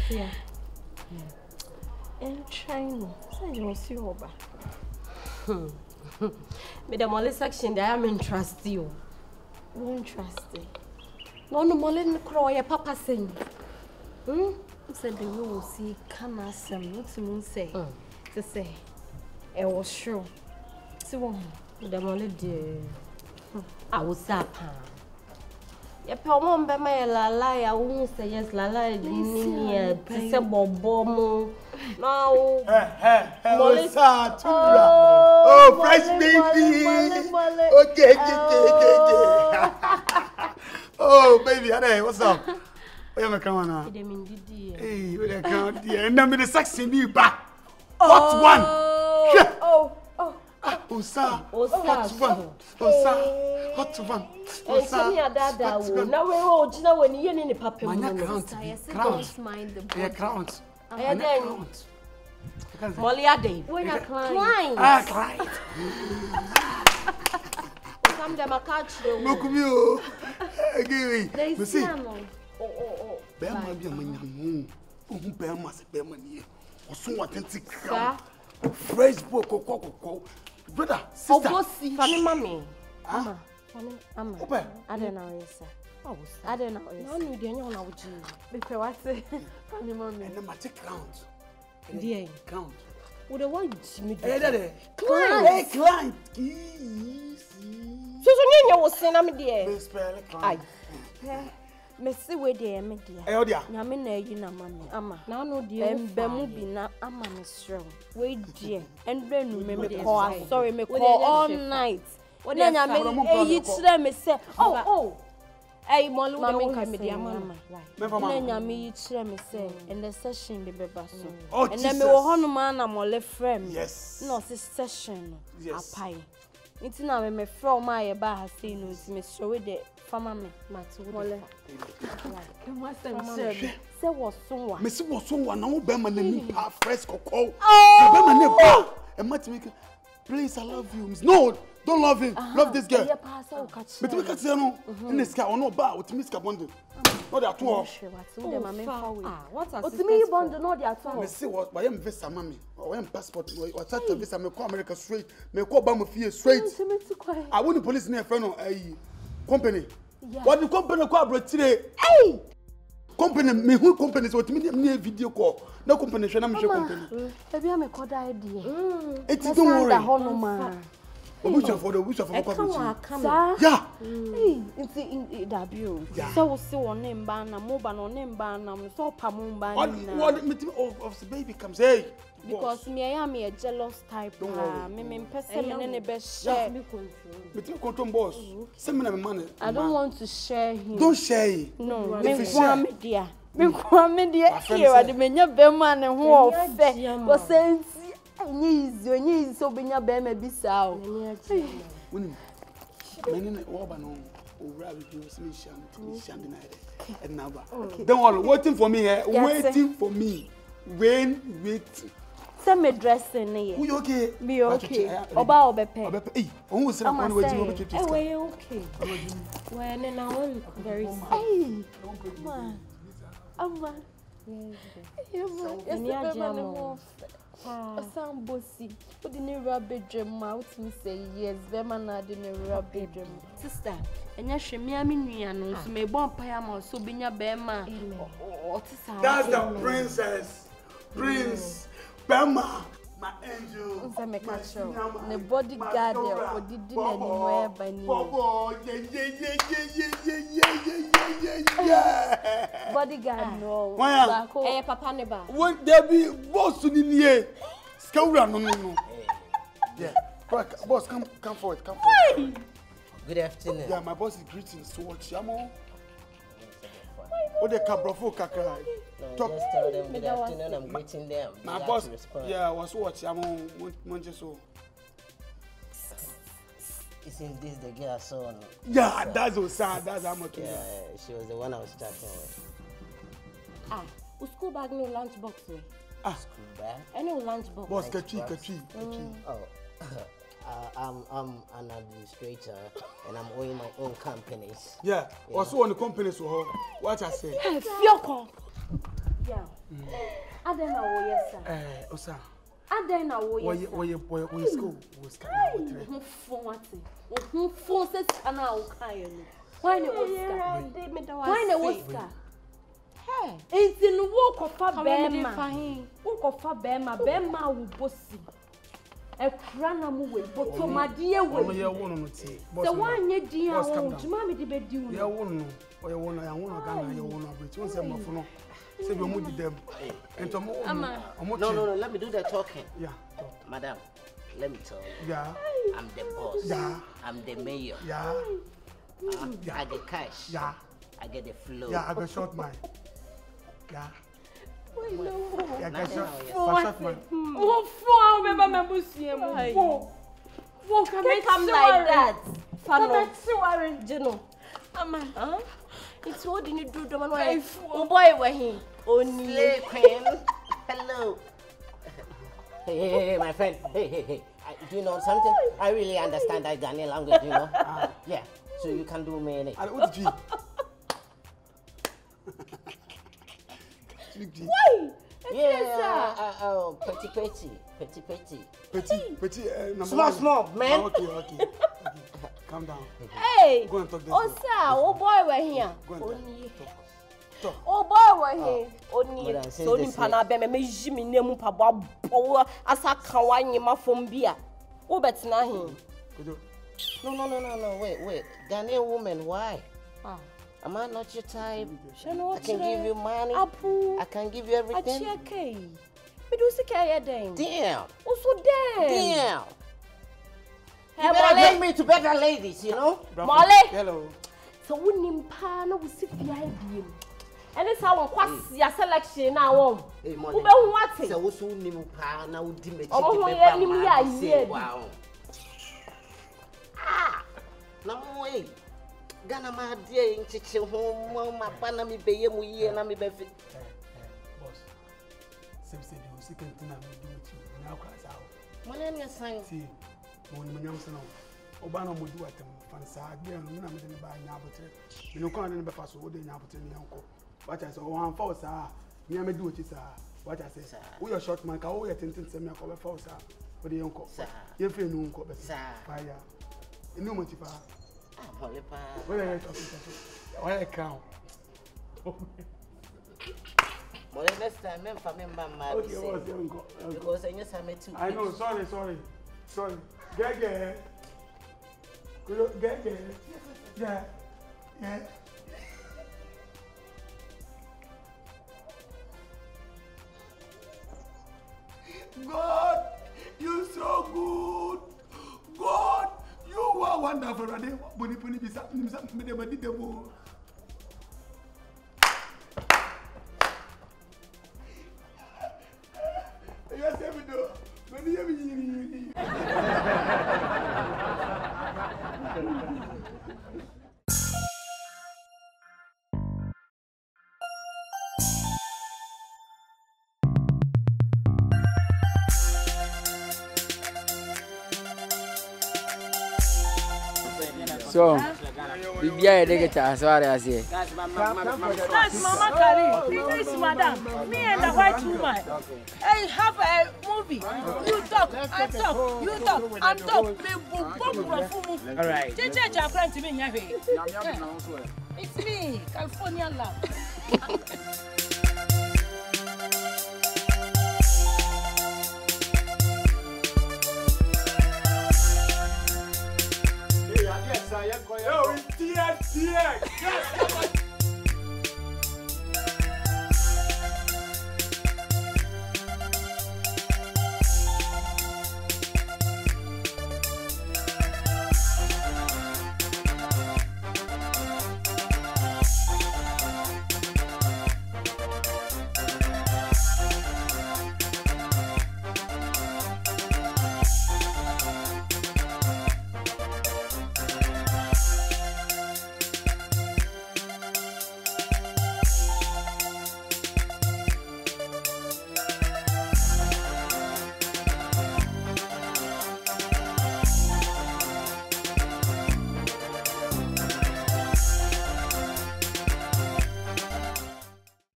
Yeah. And China, say you see over. Madam, only section that I'm interested you. Won't trust it. No, more cry, Papa saying. Said the will see Nsem. What's the moon say? To say, I was sure. So, Madam, only dear. I was up. Ya pawon be my lala ya won say yes lala ni here to say bobo mo now oh fresh baby okay oh baby hey what's up where you come on now hey where you come there and me the sexy me back what one Osa, hot one. Nsem ya dada wo. Na we ho gina wani ye ni papa mu. Crowns. Yeah, crowns. Molly ade. When a client. Client. Some dem catch you. Look me oh. They see. Bema bi amanyam. Ohu bema se bema ni. Osun authentic crown. Fresh book kokoko. Brother, sister. Funny mommy. Ama. Open. I don't know yes. I don't know yes. No need dey on na wuji. Because what say? Funny mommy. And the take count. Dear. Count. Wo the one me. Hey, client. Client. So nyanya wo sin na me dear. Me spell client. Me see we dey me dear. Eh odia. Nyame na yi na mama. Ama. Na no dear. Mbemu bi na ama me srew. We dear. Endre nu me call. Sorry me call all night. Na nyame eyi kire me say oh. Hey, Molly, Mama, come with your mama. Na nyame yi kire me say in the session be beba so. And then me wo hono man na Molly friend. Yes. No, this session. Yes. Apai. Nti na me from my ye ba ha say no nti me show the farmer me matu Molly. Come on, say was so Me see was so one na wo be ma na ni pa fresh kokko. Be ma na ba. E ma ti make please I love you. No, don't love him. Love this girl. But we can say no. In this car, no bar. What me ska bond. No they are two off. What are me bond no they are two. Me see what by am visa mama. Or am passport. Or start to visa me call America straight. Me call Bama fee straight. I want the police near friend company. What the company call bro today? Hey. Company me who company so me video call. No company shey na me company. Baby am call that idea. It don't worry. Which of the yeah. It's dabio. So see one name ban na moba no name ban na so pam ban na. What of the baby comes hey. Because me I am a jealous type. Me person me ne be share. Me control boss. Send me money. I don't want to share him. Don't share it. No, me kwa me dia. Me kwa me dia. Here wa de menya be man ho ofe. Go send Onyi so benya be ma bisa o. Woni. Menene wo ba no owura bi o se me sham na ide. And now don't worry, waiting for me here. Waiting for me. Wait. Send me dressing here. We okay? Be okay. Oba obepe. Eh, on we say na one waiting we keep this. We okay. When na one very hey. Ama. Yes. Some bossy. Put in a rubber drum mouth me say yes, Bema na in a rubber drum. Sister, and yes, she me no so me bon payama so binya Bema. That's the princess. Prince Bema, my angel. My the bodyguard or did anywhere by me. Bodyguard no. Eh papa ne ba. When there be boss in here. Scoura no. Yeah. Boss come forward. Good afternoon. Yeah, my boss is greeting so what Shamo. What the cabrofo kakra. No, just tell them good afternoon, I'm greeting them. My boss, yeah, was what Shamo Monje so. Isn't this the girl I saw? Yeah, that's Osa, that's how much. Yeah, she was the one I was chatting with. School bag no lunch box way. School bag? Any lunch box. Boss, Kachi. Oh, I'm an administrator and I'm owning my own companies. Yeah. Also on the companies so what I say. Fioko. Tia. Adena wo yesa. Osa. Adena wo yesa. Wo school. Who forces ana o kan no. Why ne Oscar? Why ne Oscar? Hey, it's in walk of a bema. Walk of a bema wo bossy. A cranamu way, but to my dear way. The one ye dear old mammy de bed you. Ya won or you won I won Ghana you won which was a muffin. Say we moody them. And tomorrow. No, let me do the talking. Yeah. Madam, let me tell you. Yeah. I'm the boss. Yeah. I'm the mayor. Yeah. I get cash. Yeah. I get the flow. Yeah, I got short mine. Yeah. Yeah, I got short mine. Oh, remember my bussy. Won't come like that. Follow. General. Huh? It's what did you do? The man oh boy, where he? Only queen. Hello. Hey, my friend. Hey. Do you know something? I really understand that Ghanaian language, you know. Yeah. So you can do me. What did you? Why? Yeah. Petit. Small, man. Okay. Calm down. Hey. Go and talk this. Oh boy, we're here. Talk. Oh boy, we're here. Only so in Panabem, me Jimmy name Papa Power as a Kawanyima from beer. Oh, but now him. No. Wait. Ghanaian woman, why? Am I not your type? I can give you money. I can give you everything. Me do see care then. Damn. Also damn. You better bring me to better ladies, you know? Molly. Hello. So we nimpa na we see fear biem. And it's how kwasi ya selection na won. Hey, Molly. Ube hu what? So we so nimpa na we di me check the paper. Wow. Na mo eh. Ghana ma die nchichi ho ma pa na me beye mu yie na me be fi. Boss. Same say the second thing I do with you. Now class out. Molly na sign. See. Mo ni nyam se no. Oba na mo du atem fansa agbe no na me de ba nya abotre. Me no kan na be fa so wo de nya abotre ni yanko. What I say o han fa sa. Nya me du oti sa. What I say. Wo your short man ka wo ye tintin se me ko be fa sa. Wo de yanko. Ye fe no nko be sa. Fire. Inu mo ti fa. Molly pa. Where I count. Molly next time me fa me mba ma be say. Because I just am too. I know, sorry. Get. Yeah. God, you so good. God, you are wonderful. Boni bisa me de badi demo. Yes, we do. When you So, Bibia de get as far as here. That's Mama Kari. This is Madam. Me and the white woman. Hey, have a movie. You talk, I talk. You talk, I talk. All right. To me, it's me, California love. Yo, it's TX.